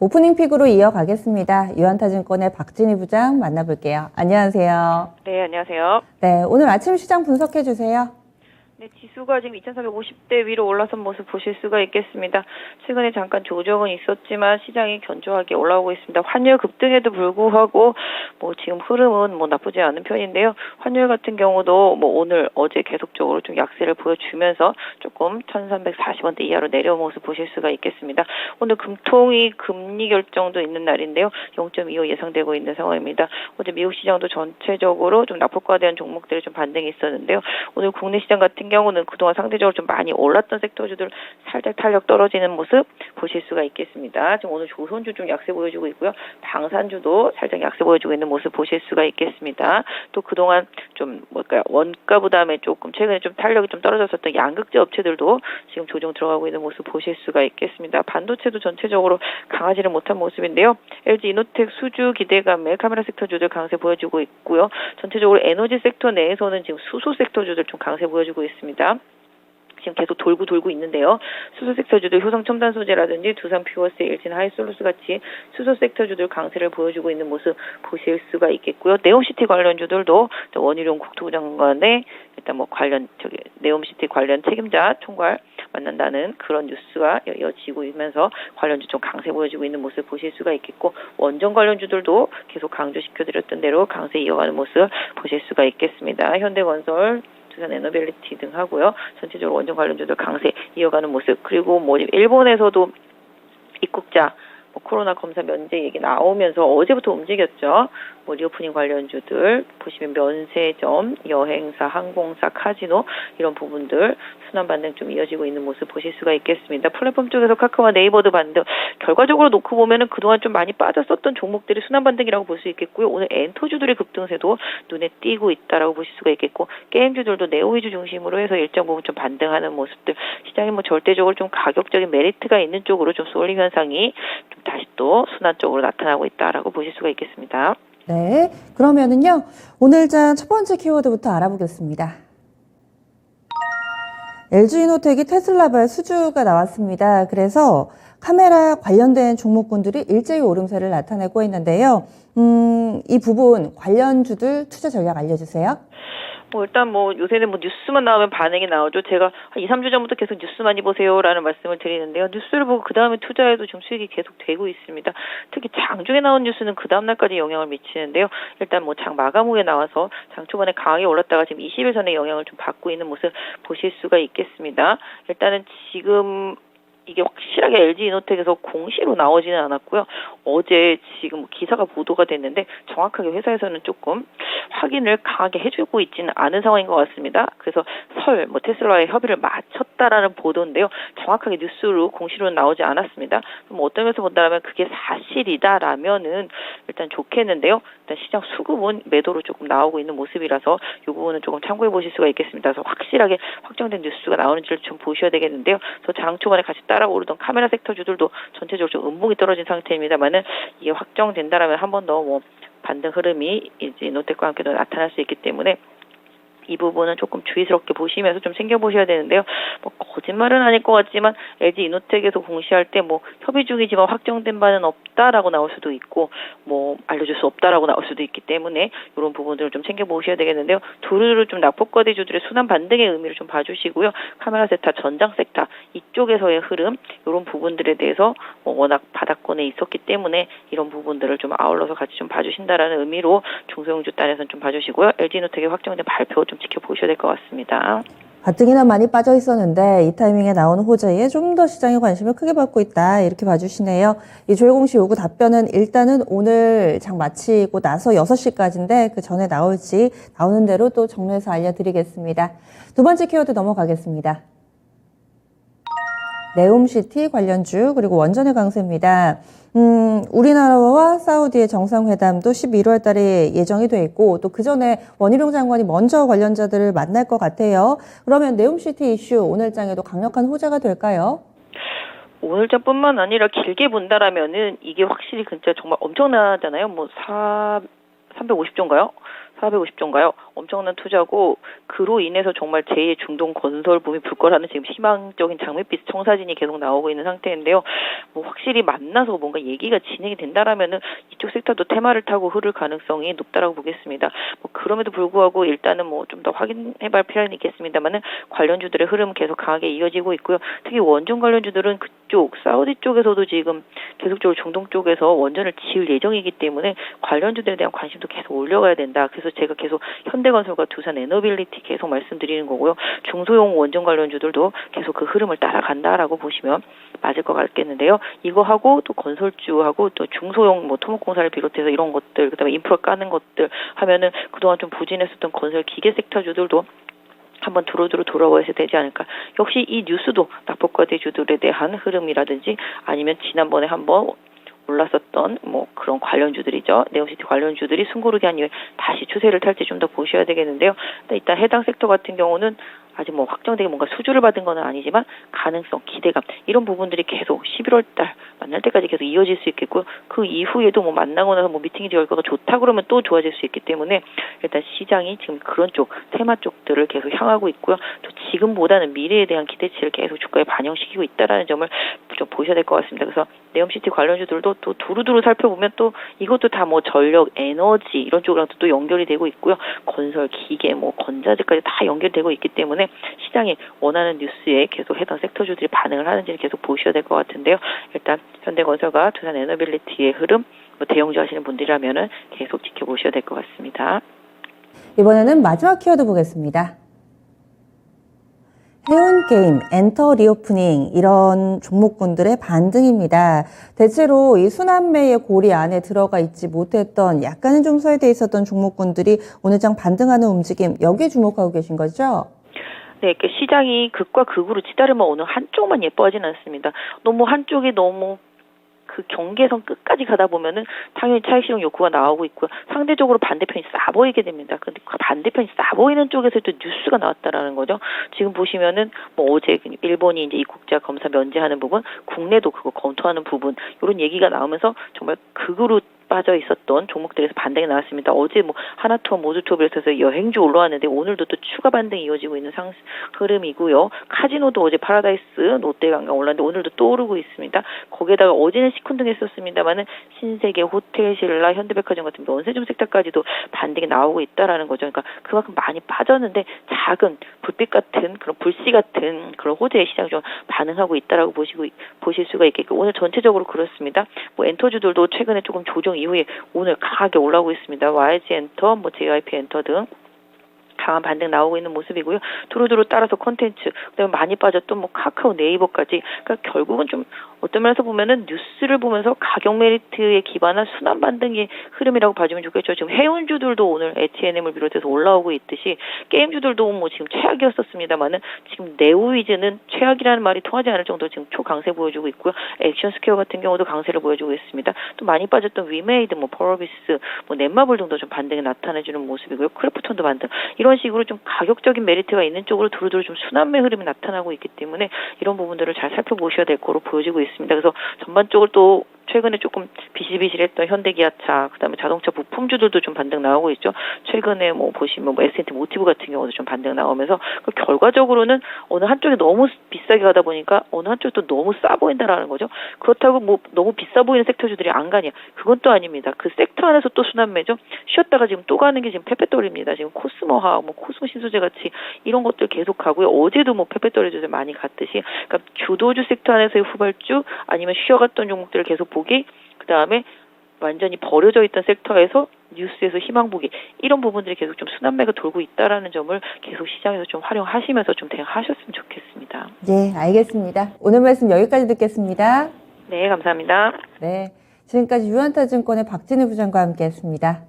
오프닝 픽으로 이어가겠습니다. 유한타증권의 박진희 부장 만나볼게요. 안녕하세요. 네, 안녕하세요. 네, 오늘 아침 시장 분석해 주세요. 네, 지수가 지금 2450대 위로 올라선 모습 보실 수가 있겠습니다. 최근에 잠깐 조정은 있었지만 시장이 견조하게 올라오고 있습니다. 환율 급등에도 불구하고 지금 흐름은 나쁘지 않은 편인데요. 환율 같은 경우도 오늘 어제 계속적으로 좀 약세를 보여주면서 조금 1340원대 이하로 내려온 모습 보실 수가 있겠습니다. 오늘 금통위 금리 결정도 있는 날인데요. 0.25 예상되고 있는 상황입니다. 어제 미국 시장도 전체적으로 좀 낙폭과대한 종목들이 좀 반등이 있었는데요. 오늘 국내 시장 같은 경우는 그동안 상대적으로 좀 많이 올랐던 섹터주들 살짝 탄력 떨어지는 모습 보실 수가 있겠습니다. 지금 오늘 조선주 좀 약세 보여주고 있고요. 방산주도 살짝 약세 보여주고 있는 모습 보실 수가 있겠습니다. 또 그동안 좀 원가 부담에 조금 최근에 좀 탄력이 좀 떨어졌었던 양극재 업체들도 지금 조정 들어가고 있는 모습 보실 수가 있겠습니다. 반도체도 전체적으로 강하지는 못한 모습인데요. LG 이노텍 수주 기대감에 카메라 섹터주들 강세 보여주고 있고요. 전체적으로 에너지 섹터 내에서는 지금 수소 섹터주들 좀 강세 보여주고 있습니다. 지금 계속 돌고 있는데요. 수소 섹터주들 효성 첨단 소재라든지 두산 퓨어스, 일진 하이솔루스 같이 수소 섹터주들 강세를 보여주고 있는 모습 보실 수가 있겠고요. 네옴시티 관련주들도 원희룡 국토부 장관의 일단 네옴시티 관련 책임자 총괄 만난다는 그런 뉴스가 이어지고 있면서 관련주 좀 강세 보여주고 있는 모습 보실 수가 있겠고, 원전 관련주들도 계속 강조시켜드렸던 대로 강세 이어가는 모습 보실 수가 있겠습니다. 현대건설, 두산 에너빌리티 등 하고요. 전체적으로 원전 관련주들 강세 이어가는 모습. 그리고 일본에서도 입국자 코로나 검사 면제 얘기 나오면서 어제부터 움직였죠. 리오프닝 관련주들 보시면 면세점, 여행사, 항공사, 카지노 이런 부분들 순환 반등 좀 이어지고 있는 모습 보실 수가 있겠습니다. 플랫폼 쪽에서 카카오와 네이버도 반등. 결과적으로 놓고 보면은 그동안 좀 많이 빠졌었던 종목들이 순환 반등이라고 볼 수 있겠고요. 오늘 엔터주들의 급등세도 눈에 띄고 있다라고 보실 수가 있겠고, 게임주들도 네오 위주 중심으로 해서 일정 부분 좀 반등하는 모습들. 시장이 절대적으로 좀 가격적인 메리트가 있는 쪽으로 좀 쏠림 현상이 좀 다시 또 순환 쪽으로 나타나고 있다라고 보실 수가 있겠습니다. 네, 그러면은요, 오늘장 첫 번째 키워드부터 알아보겠습니다. LG이노텍이 테슬라발 수주가 나왔습니다. 그래서 카메라 관련된 종목군들이 일제히 오름세를 나타내고 있는데요. 이 부분 관련주들 투자 전략 알려주세요. 일단 요새는 뉴스만 나오면 반응이 나오죠. 제가 한 2, 3주 전부터 계속 뉴스 많이 보세요라는 말씀을 드리는데요. 뉴스를 보고 그 다음에 투자해도 좀 수익이 계속 되고 있습니다. 특히 장중에 나온 뉴스는 그 다음 날까지 영향을 미치는데요. 일단 장 마감 후에 나와서 장 초반에 강하게 올랐다가 지금 20일 선에 영향을 좀 받고 있는 모습 보실 수가 있겠습니다. 일단은 지금 이게 확실하게 LG이노텍에서 공시로 나오지는 않았고요. 어제 지금 기사가 보도가 됐는데 정확하게 회사에서는 조금 확인을 강하게 해주고 있지는 않은 상황인 것 같습니다. 그래서 테슬라와의 협의를 마쳤다라는 보도인데요. 정확하게 뉴스로 공시로는 나오지 않았습니다. 그럼 어떤 면에서 본다면 그게 사실이다라면은 일단 좋겠는데요. 일단 시장 수급은 매도로 조금 나오고 있는 모습이라서 이 부분은 조금 참고해 보실 수가 있겠습니다. 그래서 확실하게 확정된 뉴스가 나오는지를 좀 보셔야 되겠는데요. 그래서 장 초반에 같이 따라오르던 카메라 섹터주들도 전체적으로 좀 음봉이 떨어진 상태입니다만은 이게 확정된다라면 한 번 더 반등 흐름이 이제 이노텍과 함께도 나타날 수 있기 때문에 이 부분은 조금 주의스럽게 보시면서 좀 챙겨보셔야 되는데요. 거짓말은 아닐 것 같지만 LG 이노텍에서 공시할 때 협의 중이지만 확정된 바는 없다라고 나올 수도 있고 알려줄 수 없다라고 나올 수도 있기 때문에 이런 부분들을 좀 챙겨보셔야 되겠는데요. 두루두루 좀 낙폭과대주들의 순환 반등의 의미를 좀 봐주시고요. 카메라 섹터, 전장 섹터 이쪽에서의 흐름 이런 부분들에 대해서 워낙 바닥권에 있었기 때문에 이런 부분들을 좀 아울러서 같이 좀 봐주신다라는 의미로 중소형주 단에서는 좀 봐주시고요. LG 이노텍의 확정된 발표 좀 지켜보셔야 될 것 같습니다. 가뜩이나 많이 빠져 있었는데 이 타이밍에 나오는 호재에 좀 더 시장의 관심을 크게 받고 있다. 이렇게 봐주시네요. 이 조회공시 요구 답변은 일단은 오늘 장 마치고 나서 6시까지인데 그 전에 나올지 나오는 대로 또 정리해서 알려드리겠습니다. 두 번째 키워드 넘어가겠습니다. 네옴시티 관련주 그리고 원전의 강세입니다. 우리나라와 사우디의 정상회담도 11월 달에 예정이 돼 있고 또 그 전에 원희룡 장관이 먼저 관련자들을 만날 것 같아요. 그러면 네옴시티 이슈 오늘장에도 강력한 호재가 될까요? 오늘장뿐만 아니라 길게 본다라면은 이게 확실히 진짜 정말 엄청나잖아요. 350조인가요? 450조인가요? 엄청난 투자고 그로 인해서 정말 제2의 중동 건설 붐이 불 거라는 지금 희망적인 장밋빛 청사진이 계속 나오고 있는 상태인데요. 뭐 확실히 만나서 뭔가 얘기가 진행이 된다라면은 이쪽 섹터도 테마를 타고 흐를 가능성이 높다라고 보겠습니다. 뭐 그럼에도 불구하고 일단은 뭐 좀 더 확인해볼 필요는 있겠습니다만은 관련주들의 흐름은 계속 강하게 이어지고 있고요. 특히 원전 관련주들은 그쪽 사우디 쪽에서도 지금 계속적으로 중동 쪽에서 원전을 지을 예정이기 때문에 관련주들에 대한 관심도 계속 올려가야 된다. 그래서 제가 계속 현대건설과 두산 에너빌리티 계속 말씀드리는 거고요. 중소형 원전 관련주들도 계속 그 흐름을 따라간다라고 보시면 맞을 것 같겠는데요. 이거하고 또 건설주하고 또 중소형 뭐 토목공사를 비롯해서 이런 것들, 그다음에 인프라 까는 것들 하면은 그동안 좀 부진했었던 건설 기계 섹터주들도 한번 두루두루 돌아와야 되지 않을까. 역시 이 뉴스도 낙폭과대주들에 대한 흐름이라든지 아니면 지난번에 한번 올랐었던 뭐 그런 관련주들이죠. 네옴시티 관련주들이 숨고르기 한 이후에 다시 추세를 탈지 좀 더 보셔야 되겠는데요. 일단 해당 섹터 같은 경우는 아직 뭐 확정되게 뭔가 수주를 받은 건 아니지만 가능성, 기대감 이런 부분들이 계속 11월 달 만날 때까지 계속 이어질 수 있겠고요. 그 이후에도 뭐 만나고 나서 뭐 미팅이 결과가 좋다 그러면 또 좋아질 수 있기 때문에 일단 시장이 지금 그런 쪽 테마 쪽들을 계속 향하고 있고요. 또 지금보다는 미래에 대한 기대치를 계속 주가에 반영시키고 있다라는 점을 좀 보셔야 될 것 같습니다. 그래서 네옴시티 관련주들도 또 두루두루 살펴보면 또 이것도 다 뭐 전력, 에너지 이런 쪽이랑 또 연결이 되고 있고요. 건설, 기계, 뭐 건자재까지 다 연결되고 있기 때문에 시장이 원하는 뉴스에 계속 해당 섹터주들이 반응을 하는지를 계속 보셔야 될 것 같은데요. 일단 현대건설과 두산 에너빌리티의 흐름, 뭐 대형주 하시는 분들이라면은 계속 지켜보셔야 될 것 같습니다. 이번에는 마지막 키워드 보겠습니다. 해운게임, 엔터 리오프닝 이런 종목군들의 반등입니다. 대체로 이 순환매의 고리 안에 들어가 있지 못했던 약간은 좀 소외되어 있었던 종목군들이 오늘 장 반등하는 움직임 여기에 주목하고 계신 거죠? 네, 시장이 극과 극으로 치달으면 오늘 한쪽만 예뻐하지는 않습니다. 너무 한쪽이 너무 그 경계선 끝까지 가다 보면은 당연히 차익 실현 욕구가 나오고 있고요. 상대적으로 반대편이 싸 보이게 됩니다. 근데 그 반대편이 싸 보이는 쪽에서 또 뉴스가 나왔다라는 거죠. 지금 보시면은 뭐 어제 일본이 이제 입국자 검사 면제하는 부분, 국내도 그거 검토하는 부분 이런 얘기가 나오면서 정말 극으로 빠져 있었던 종목들에서 반등이 나왔습니다. 어제 뭐 하나투어, 모두투어 비롯해서 여행주 올라왔는데 오늘도 또 추가 반등이 이어지고 있는 흐름이고요. 카지노도 어제 파라다이스, 롯데관광 올랐는데 오늘도 또 오르고 있습니다. 거기에다가 어제는 시큰둥했었습니다만은 신세계, 호텔신라, 현대백화점 같은 면세점 섹터까지도 반등이 나오고 있다라는 거죠. 그러니까 그만큼 많이 빠졌는데 작은 불빛 같은 그런 불씨 같은 그런 호재의 시장이 좀 반응하고 있다라고 보실 수가 있겠고 오늘 전체적으로 그렇습니다. 뭐 엔터주들도 최근에 조금 조정 이후에 오늘 강하게 올라오고 있습니다. YG 엔터, 뭐 JYP 엔터 등 강한 반등 나오고 있는 모습이고요. 두루두루 따라서 콘텐츠, 그다음에 많이 빠졌던 뭐 카카오, 네이버까지. 그러니까 결국은 좀 어떤 면에서 보면은 뉴스를 보면서 가격 메리트에 기반한 순환 반등의 흐름이라고 봐주면 좋겠죠. 지금 해운주들도 오늘 H&M을 비롯해서 올라오고 있듯이 게임주들도 뭐 지금 최악이었었습니다만은 지금 네오위즈는 최악이라는 말이 통하지 않을 정도로 지금 초강세 보여주고 있고요. 액션스퀘어 같은 경우도 강세를 보여주고 있습니다. 또 많이 빠졌던 위메이드, 뭐 퍼비스, 뭐 넷마블 등도 좀 반등이 나타내주는 모습이고요. 크래프톤도 반등. 이런 식으로 좀 가격적인 메리트가 있는 쪽으로 두루두루 좀 순환매 흐름이 나타나고 있기 때문에 이런 부분들을 잘 살펴보셔야 될 거로 보여지고 있습니다. 그래서 전반적으로 또 최근에 조금 비실비실했던 현대기아차, 그다음에 자동차 부품주들도 좀 반등 나오고 있죠. 최근에 뭐 보시면 뭐 S&T 모티브 같은 경우도 좀 반등 나오면서 그 결과적으로는 어느 한쪽이 너무 비싸게 가다 보니까 어느 한쪽도 너무 싸 보인다라는 거죠. 그렇다고 뭐 너무 비싸 보이는 섹터주들이 안 가냐? 그건 또 아닙니다. 그 섹터 안에서 또 순환매죠. 쉬었다가 지금 또 가는 게 지금 페페토리입니다. 지금 코스모화, 뭐 코스모 신소재 같이 이런 것들 계속 가고요. 어제도 뭐 페페토리주들 많이 갔듯이, 그러니까 주도주 섹터 안에서의 후발주 아니면 쉬어갔던 종목들을 계속 보기, 그 다음에 완전히 버려져 있던 섹터에서 뉴스에서 희망 보기 이런 부분들이 계속 좀 순환매가 돌고 있다라는 점을 계속 시장에서 좀 활용하시면서 좀 대응하셨으면 좋겠습니다. 네, 알겠습니다. 오늘 말씀 여기까지 듣겠습니다. 네, 감사합니다. 네, 지금까지 유한타증권의 박진희 부장과 함께했습니다.